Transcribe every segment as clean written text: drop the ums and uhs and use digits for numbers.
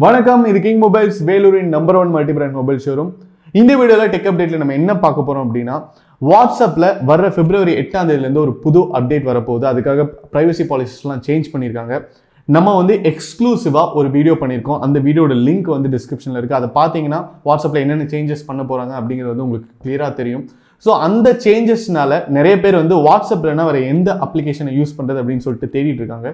வணக்கம், இது king mobiles வேலூரின் number 1 multi brand mobile showroom. இந்த வீடியோவில் டெக் அப்டேட்ல நம்ம என்ன பார்க்க போறோம் அப்படின்னா, வாட்ஸ்அப்ல வர பிப்ரவரி 8ஆம் தேதியிலேருந்து ஒரு புது அப்டேட் வரப்போகுது. அதுக்காக பிரைவசி பாலிசிஸ்லாம் சேஞ்ச் பண்ணியிருக்காங்க. நம்ம வந்து எக்ஸ்க்ளூசிவா ஒரு வீடியோ பண்ணியிருக்கோம். அந்த வீடியோட லிங்க் வந்து டிஸ்கிரிப்ஷனில் இருக்குது. அதை பார்த்தீங்கன்னா வாட்ஸ்அப்பில் என்னென்ன சேஞ்சஸ் பண்ண போகிறாங்க அப்படிங்கிறது வந்து உங்களுக்கு கிளியராக தெரியும். ஸோ அந்த சேஞ்சஸ்னால நிறைய பேர் வந்து வாட்ஸ்அப்லனா வேறு எந்த அப்ளிகேஷனை யூஸ் பண்ணுறது அப்படின்னு சொல்லிட்டு தேடிட்டு இருக்காங்க.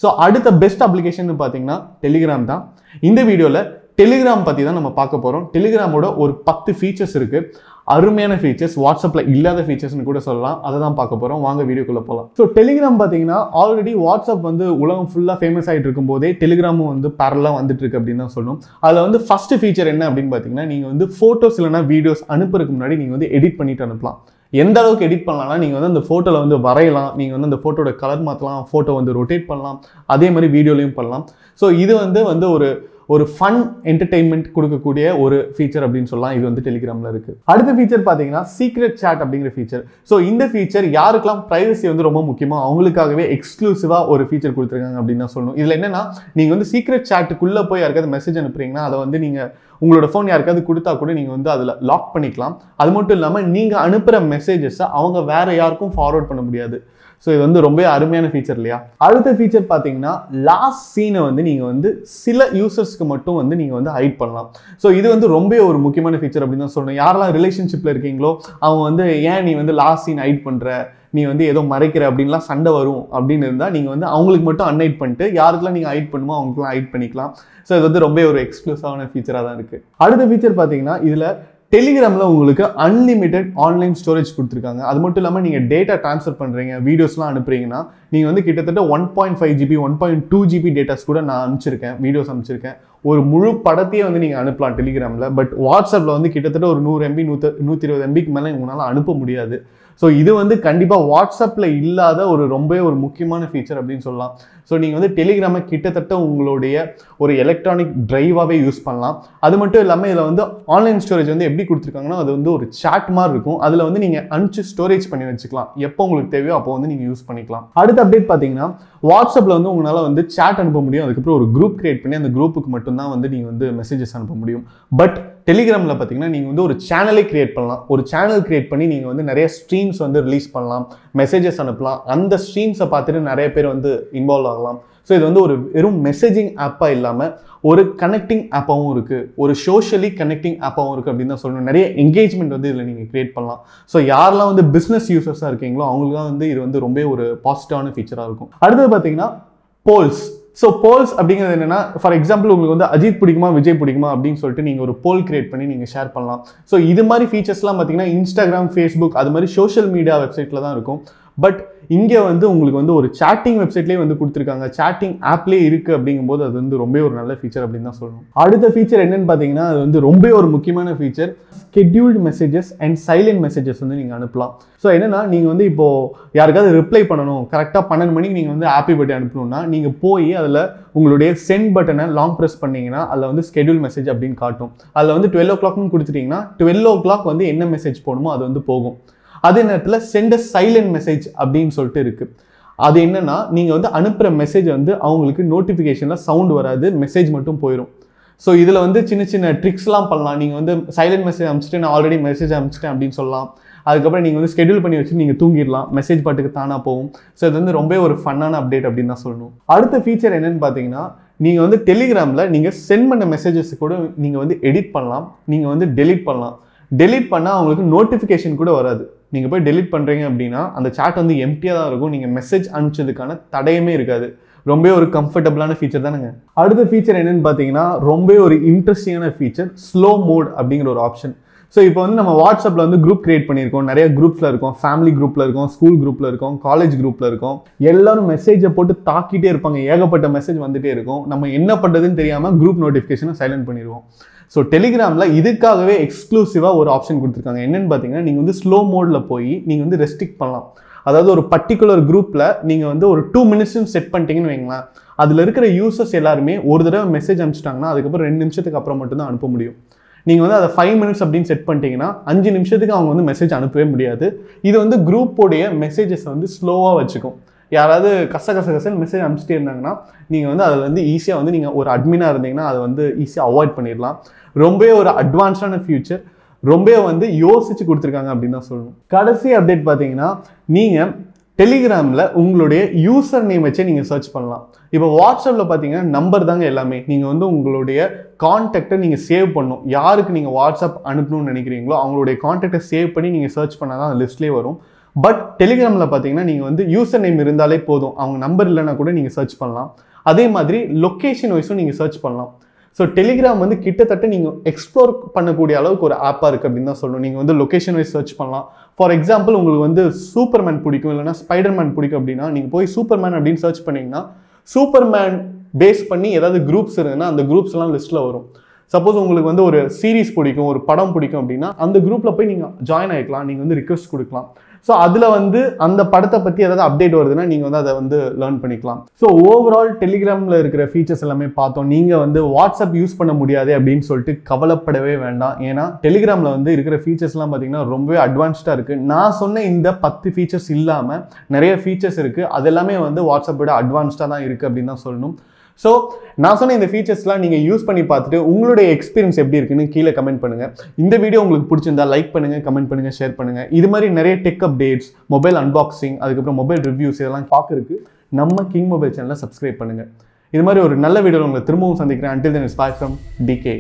ஸோ அடுத்த பெஸ்ட் அப்ளிகேஷன் பார்த்தீங்கன்னா டெலிகிராம் தான். இந்த வீடியோவில் டெலிகிராம் பற்றி தான் நம்ம பார்க்க போகிறோம். டெலிகிராமோட ஒரு 10 ஃபீச்சர்ஸ் இருக்குது. அருமையான ஃபீச்சர்ஸ், வாட்ஸ்அப்பில் இல்லாத ஃபீச்சர்ஸ்னு கூட சொல்லலாம். அதை தான் பார்க்க போகிறோம். வாங்க வீடியோக்குள்ளே போகலாம். ஸோ டெலிகிராம் பார்த்தீங்கன்னா ஆல்ரெடி வாட்ஸ்அப் வந்து உலகம் ஃபுல்லாக ஃபேமஸ் ஆகிட்டு இருக்கும் போதே டெலிகிராமும் வந்து பேரலாக வந்துட்டு இருக்கு அப்படின்னு தான் சொல்லணும். அதில் வந்து ஃபர்ஸ்ட் ஃபீச்சர் என்ன அப்படின்னு பார்த்தீங்கன்னா, நீங்கள் வந்து ஃபோட்டோஸ் இல்லைனா வீடியோஸ் அனுப்புறதுக்கு முன்னாடி நீங்கள் வந்து எடிட் பண்ணிட்டு அனுப்பலாம். எந்த அளவுக்கு எடிட் பண்ணலாம்னா, நீங்கள் வந்து அந்த ஃபோட்டோவில் வந்து வரையலாம், நீங்கள் வந்து அந்த ஃபோட்டோட கலர் மாற்றலாம், ஃபோட்டோ வந்து ரொட்டேட் பண்ணலாம், அதே மாதிரி வீடியோலையும் பண்ணலாம். ஸோ இது வந்து ஒரு ஃபன் என்டர்டெயின்மெண்ட் கொடுக்கக்கூடிய ஒரு ஃபீச்சர் அப்படின்னு சொல்லலாம். இது வந்து டெலிகிராமில் இருக்குது. அடுத்த ஃபீச்சர் பார்த்தீங்கன்னா சீக்ரெட் சாட் அப்படிங்கிற ஃபீச்சர். ஸோ இந்த ஃபீச்சர் யாருக்கெல்லாம் ப்ரைவசி வந்து ரொம்ப முக்கியமோ அவங்களுக்காகவே எக்ஸ்க்ளூசிவாக ஒரு ஃபீச்சர் கொடுத்துருக்காங்க அப்படின்னு தான் சொல்லணும். இதில் என்னன்னா, நீங்கள் வந்து சீக்ரெட் சாட்டுக்குள்ளே போய் யாருக்காவது மெசேஜ் அனுப்புறீங்கன்னா அதை வந்து நீங்கள் உங்களோட ஃபோன் யாருக்காவது கொடுத்தா கூட நீங்கள் வந்து அதில் லாக் பண்ணிக்கலாம். அது மட்டும் இல்லாமல் நீங்கள் அனுப்புகிற மெசேஜஸை அவங்க வேற யாருக்கும் ஃபார்வர்ட் பண்ண முடியாது. ஸோ இது வந்து ரொம்ப அருமையான ஃபீச்சர் இல்லையா? அடுத்த ஃபீச்சர் பார்த்தீங்கன்னா, லாஸ்ட் சீனை வந்து நீங்கள் வந்து சில யூசர்ஸ்க்கு மட்டும் வந்து நீங்கள் வந்து ஹைட் பண்ணலாம். ஸோ இது வந்து ரொம்ப ஒரு முக்கியமான ஃபீச்சர் அப்படின்னு தான் சொல்லணும். யாரெல்லாம் ரிலேஷன்ஷிப்பில் இருக்கீங்களோ அவங்க வந்து ஏன் நீ வந்து லாஸ்ட் சீன் ஹைட் பண்ணுற, நீ வந்து ஏதோ மறைக்கிற அப்படின்லாம் சண்டை வரும் அப்படின்னு இருந்தால் நீங்கள் வந்து அவங்களுக்கு மட்டும் அன்ஹைட் பண்ணிட்டு யாருக்கெல்லாம் நீங்கள் ஹைட் பண்ணுமோ அவங்களுக்குலாம் ஹைட் பண்ணிக்கலாம். ஸோ இது வந்து ரொம்ப ஒரு எக்ஸ்க்ளூசிவான ஃபீச்சராக தான் இருக்குது. அடுத்த ஃபீச்சர் பார்த்தீங்கன்னா, இதில் டெலிகிராமில் உங்களுக்கு அன்லிமிட்டெட் ஆன்லைன் ஸ்டோரேஜ் கொடுத்துருக்காங்க. அது மட்டும் இல்லாமல் நீங்கள் டேட்டா ட்ரான்ஸ்ஃபர் பண்ணுறீங்க, வீடியோஸ்லாம் அனுப்புறீங்கன்னா நீங்கள் வந்து கிட்டத்தட்ட 1.5 GB 1.2 GB டேட்டாஸ் கூட நான் அனுப்பிச்சிருக்கேன், வீடியோஸ் அனுப்பிச்சிருக்கேன். ஒரு முழு படத்தையே வந்து நீங்கள் அனுப்பலாம் டெலிகிராமில். பட் வாட்ஸ்அப்பில் வந்து கிட்டத்தட்ட ஒரு 100 MB 120 MBக்கு மேலே உங்களால் அனுப்ப முடியாது. ஸோ இது வந்து கண்டிப்பாக வாட்ஸ்அப்பில் இல்லாத ரொம்ப ஒரு முக்கியமான ஃபீச்சர் அப்படின்னு சொல்லலாம். ஸோ நீங்கள் வந்து டெலிகிராமை கிட்டத்தட்ட உங்களுடைய ஒரு எலக்ட்ரானிக் ட்ரைவாகவே யூஸ் பண்ணலாம். அது மட்டும் இல்லாமல் இதில் வந்து ஆன்லைன் ஸ்டோரேஜ் வந்து எப்படி கொடுத்துருக்காங்கன்னா, அது வந்து ஒரு சாட் மாதிரி இருக்கும். அதில் வந்து நீங்கள் அனுப்பிச்சு ஸ்டோரேஜ் பண்ணி வச்சுக்கலாம். எப்போ உங்களுக்கு தேவையோ அப்போ வந்து நீங்கள் யூஸ் பண்ணிக்கலாம். அடுத்த அப்டேட் பார்த்தீங்கன்னா, வாட்ஸ்அப்பில் வந்து உங்களால் வந்து சாட் அனுப்ப முடியும். அதுக்கப்புறம் ஒரு குரூப் கிரியேட் பண்ணி அந்த குரூப்புக்கு மட்டும்தான் வந்து நீங்கள் வந்து மெசேஜஸ் அனுப்ப முடியும். பட் டெலிகிராமில் பார்த்தீங்கன்னா நீங்கள் வந்து ஒரு சேனலே கிரியேட் பண்ணலாம். ஒரு சேனல் கிரியேட் பண்ணி நீங்கள் வந்து நிறைய ஸ்ட்ரீம்ஸ் வந்து ரிலீஸ் பண்ணலாம், மெசேஜஸ் அனுப்பலாம். அந்த ஸ்ட்ரீம்ஸை பார்த்துட்டு நிறைய பேர் வந்து இன்வால்வ் ஆகலாம். ஸோ இது வந்து ஒரு வெறும் மெசேஜிங் ஆப்பாக இல்லாமல் ஒரு கனெக்டிங் ஆப்பாகவும் இருக்குது, ஒரு சோஷியலி கனெக்டிங் ஆப்பாகவும் இருக்குது அப்படின்னு தான் சொல்லணும். நிறைய என்கேஜ்மெண்ட் வந்து இதில் நீங்கள் கிரியேட் பண்ணலாம். ஸோ யாரெல்லாம் வந்து பிஸ்னஸ் யூசர்ஸாக இருக்கீங்களோ அவங்களுக்குலாம் வந்து இது வந்து ரொம்ப ஒரு பாசிட்டிவான ஃபீச்சராக இருக்கும். அடுத்தது பார்த்தீங்கன்னா போல்ஸ். ஸோ போல்ஸ் அப்படிங்கிறது என்னன்னா, ஃபார் எக்ஸாம்பிள் உங்களுக்கு வந்து அஜித் பிடிக்குமா விஜய் பிடிக்குமா அப்படின்னு சொல்லிட்டு நீங்கள் ஒரு போல் கிரியேட் பண்ணி நீங்கள் ஷேர் பண்ணலாம். ஸோ இது மாதிரி ஃபீச்சர்ஸ்லாம் பார்த்தீங்கன்னா இன்ஸ்டாகிராம், ஃபேஸ்புக் அது மாதிரி சோஷியல் மீடியா வெப்சைட்டில் தான் இருக்கும். பட் இங்கே வந்து உங்களுக்கு வந்து ஒரு சாட்டிங் வெப்சைட்லேயே வந்து கொடுத்துருக்காங்க, சாட்டிங் ஆப்லேயே இருக்குது. அப்படிங்கும்போது அது வந்து ரொம்ப ஒரு நல்ல ஃபீச்சர் அப்படின்னு தான் சொல்லணும். அடுத்த ஃபீச்சர் என்னன்னு பார்த்தீங்கன்னா, அது வந்து ரொம்ப ஒரு முக்கியமான feature, scheduled messages and silent messages வந்து நீங்கள் அனுப்பலாம். ஸோ என்னன்னா, நீங்கள் வந்து இப்போது யாருக்காவது ரிப்ளை பண்ணணும், கரெக்டாக 12 மணிக்கு நீங்கள் வந்து ஹாப்பி பர்த்டே அனுப்பணும்னா நீங்கள் போய் அதில் உங்களுடைய சென்ட் பட்டனை லாங் ப்ரெஸ் பண்ணிங்கன்னா அதில் வந்து ஸ்கெட்யூல் மெசேஜ் அப்படின்னு காட்டும். அதில் வந்து 12 o'clockனு கொடுத்துட்டிங்கன்னா 12 o'clock வந்து என்ன மெசேஜ் போகணுமோ அது வந்து போகும். அதே நேரத்தில் சென்ட் அ சைலண்ட் மெசேஜ் அப்படின்னு சொல்லிட்டு இருக்குது. அது என்னன்னா, நீங்கள் வந்து அனுப்புகிற மெசேஜ் வந்து அவங்களுக்கு நோட்டிஃபிகேஷனில் சவுண்ட் வராது, மெசேஜ் மட்டும் போயிடும். ஸோ இதில் வந்து சின்ன சின்ன ட்ரிக்ஸ்லாம் பண்ணலாம். நீங்கள் வந்து சைலண்ட் மெசேஜ் அனுப்பிச்சிட்டு நான் ஆல்ரெடி மெசேஜ் அனுப்பிச்சிட்டேன் அப்படின்னு சொல்லலாம். அதுக்கப்புறம் நீங்கள் வந்து ஸ்கெட்யூல் பண்ணி வச்சு நீங்கள் தூங்கிடலாம், மெசேஜ் பாட்டுக்கு தானாக போகும். ஸோ இது வந்து ரொம்ப ஒரு ஃபன்னான அப்டேட் அப்படின்னு தான் சொல்லணும். அடுத்த ஃபீச்சர் என்னன்னு பார்த்தீங்கன்னா, நீங்கள் வந்து டெலிகிராமில் நீங்கள் சென்ட் பண்ண மெசேஜஸ் கூட நீங்கள் வந்து எடிட் பண்ணலாம், நீங்கள் வந்து டெலிட் பண்ணலாம். டெலிட் பண்ணால் அவங்களுக்கு நோட்டிஃபிகேஷன் கூட வராது. நீங்கள் போய் டெலிட் பண்ணுறீங்க அப்படின்னா அந்த சாட் வந்து எம்டியாக தான் இருக்கும். நீங்கள் மெசேஜ் அனுப்பிச்சதுக்கான தடையுமே இருக்காது. ரொம்ப ஒரு கம்ஃபர்டபுளான ஃபீச்சர் தானேங்க. அடுத்த ஃபீச்சர் என்னன்னு பார்த்தீங்கன்னா, ரொம்ப ஒரு இன்ட்ரெஸ்டிங்கான ஃபீச்சர், ஸ்லோ மோட் அப்படிங்கிற ஒரு ஆப்ஷன். ஸோ இப்போ வந்து நம்ம வாட்ஸ்அப்பில் வந்து குரூப் கிரியேட் பண்ணியிருக்கோம், நிறைய குரூப்ஸில் இருக்கோம், ஃபேமிலி குரூப்பில் இருக்கோம், ஸ்கூல் குரூப்பில் இருக்கோம், காலேஜ் குரூப்பில் இருக்கோம். எல்லாரும் மெசேஜை போட்டு தாக்கிட்டே இருப்பாங்க, ஏகப்பட்ட மெசேஜ் வந்துட்டே இருக்கும். நம்ம என்ன பண்ணுறதுன்னு தெரியாமல் குரூப் நோட்டிஃபிகேஷனை சைலண்ட் பண்ணிடுவோம். ஸோ டெலிகிராமில் இதுக்காகவே எக்ஸ்க்ளூசிவாக ஒரு ஆப்ஷன் கொடுத்துருக்காங்க. என்னென்னு பார்த்தீங்கன்னா, நீங்கள் வந்து ஸ்லோ மோடில் போய் நீங்கள் வந்து ரெஸ்ட்ரிக்ட் பண்ணலாம். அதாவது ஒரு பர்டிகுலர் குரூப்பில் நீங்கள் வந்து ஒரு 2 minutes செட் பண்ணிட்டீங்கன்னு வைங்களேன், அதில் இருக்கிற யூசர்ஸ் எல்லாருமே ஒரு தடவை மெசேஜ் அனுப்பிச்சிட்டாங்கன்னா அதுக்கப்புறம் 2 நிமிஷத்துக்கு அப்புறம் மட்டும்தான் அனுப்ப முடியும். நீங்கள் வந்து அதை 5 minutes அப்படின்னு செட் பண்ணிட்டீங்கன்னா 5 நிமிஷத்துக்கு அவங்க வந்து மெசேஜ் அனுப்பவே முடியாது. இது வந்து குரூப்போடைய மெசேஜஸ் வந்து ஸ்லோவாக வச்சுக்கும். யாராவது கசன்னு மெசேஜ் அனுப்பிச்சிட்டே இருந்தாங்கன்னா நீங்கள் வந்து அதில் வந்து ஈஸியாக வந்து நீங்கள் ஒரு அட்மினாக இருந்தீங்கன்னா அதை வந்து ஈஸியாக அவாய்ட் பண்ணிடலாம். ரொம்பவே ஒரு அட்வான்ஸ்டான ஃபியூச்சர், ரொம்பவே வந்து யோசிச்சு கொடுத்துருக்காங்க அப்படின்னு தான் சொல்லணும். கடைசி அப்டேட் பார்த்தீங்கன்னா, நீங்கள் டெலிகிராமில் உங்களுடைய யூசர் நேம் வச்சே நீங்கள் சர்ச் பண்ணலாம். இப்போ வாட்ஸ்அப்பில் பார்த்தீங்கன்னா நம்பர் தாங்க எல்லாமே. நீங்கள் வந்து உங்களுடைய கான்டாக்டை நீங்கள் சேவ் பண்ணணும். யாருக்கு நீங்கள் வாட்ஸ்அப் அனுப்பணும்னு நினைக்கிறீங்களோ அவங்களுடைய கான்டாக்டை சேவ் பண்ணி நீங்கள் சர்ச் பண்ணால் தான் அந்த லிஸ்ட்லேயே வரும். பட் டெலிகிராமில் பார்த்தீங்கன்னா நீங்கள் வந்து யூசர் நேம் இருந்தாலே போதும், அவங்க நம்பர் இல்லைன்னா கூட நீங்கள் சர்ச் பண்ணலாம். அதே மாதிரி லொக்கேஷன் வைஸும் நீங்கள் சர்ச் பண்ணலாம். ஸோ டெலிகிராம் வந்து கிட்டத்தட்ட நீங்கள் எக்ஸ்ப்ளோர் பண்ணக்கூடிய அளவுக்கு ஒரு ஆப்பாக இருக்குது அப்படின்னு தான் சொல்லணும். நீங்கள் வந்து லொக்கேஷன் வைஸ் சர்ச் பண்ணலாம். ஃபார் எக்ஸாம்பிள் உங்களுக்கு வந்து சூப்பர்மேன் பிடிக்கும், இல்லைனா ஸ்பைடர்மேன் பிடிக்கும் அப்படின்னா நீங்கள் போய் சூப்பர்மேன் அப்படின்னு சர்ச் பண்ணிங்கன்னா சூப்பர்மேன் பேஸ் பண்ணி ஏதாவது குரூப்ஸ் இருந்ததுன்னா அந்த குரூப்ஸ்லாம் லிஸ்ட்டில் வரும். சப்போஸ் உங்களுக்கு வந்து ஒரு சீரீஸ் பிடிக்கும், ஒரு படம் பிடிக்கும் அப்படின்னா அந்த குரூப்பில் போய் நீங்கள் ஜாயின் ஆகிக்கலாம், நீங்கள் வந்து ரிக்வெஸ்ட் கொடுக்கலாம். ஸோ அதில் வந்து அந்த படத்தை பற்றி ஏதாவது அப்டேட் வருதுன்னா நீங்கள் வந்து அதை வந்து லேர்ன் பண்ணிக்கலாம். ஸோ ஓவரால் டெலிகிராமில் இருக்கிற ஃபீச்சர்ஸ் எல்லாமே பார்த்தோம். நீங்கள் வந்து வாட்ஸ்அப் யூஸ் பண்ண முடியாது அப்படின்னு சொல்லிட்டு கவலைப்படவே வேண்டாம். ஏன்னா டெலிகிராமில் வந்து இருக்கிற ஃபீச்சர்ஸ்லாம் பார்த்தீங்கன்னா ரொம்பவே அட்வான்ஸ்டாக இருக்குது. நான் சொன்ன இந்த 10 ஃபீச்சர்ஸ் இல்லாமல் நிறைய ஃபீச்சர்ஸ் இருக்குது. அது எல்லாமே வந்து வாட்ஸ்அப்போட அட்வான்ஸ்டாக தான் இருக்குது அப்படின்னு தான் சொல்லணும். ஸோ நான் சொன்ன இந்த ஃபீச்சர்ஸ்லாம் நீங்கள் யூஸ் பண்ணி பார்த்துட்டு உங்களுடைய எக்ஸ்பீரியன்ஸ் எப்படி இருக்குன்னு கீழே கமெண்ட் பண்ணுங்கள். இந்த வீடியோ உங்களுக்கு பிடிச்சிருந்தா லைக் பண்ணுங்கள், கமெண்ட் பண்ணுங்கள், ஷேர் பண்ணுங்கள். இது மாதிரி நிறைய டெக் அப்டேட்ஸ், மொபைல் அன்பாக்சிங், அதுக்கப்புறம் மொபைல் ரிவ்யூஸ் இதெல்லாம் பார்க்குறதுக்கு நம்ம கிங் மொபைல் சேனலை சப்ஸ்கிரைப் பண்ணுங்கள். இது மாதிரி ஒரு நல்ல வீடியோவில் உங்களை திரும்பவும் சந்திக்கிறேன். Until then, it's bye from DK.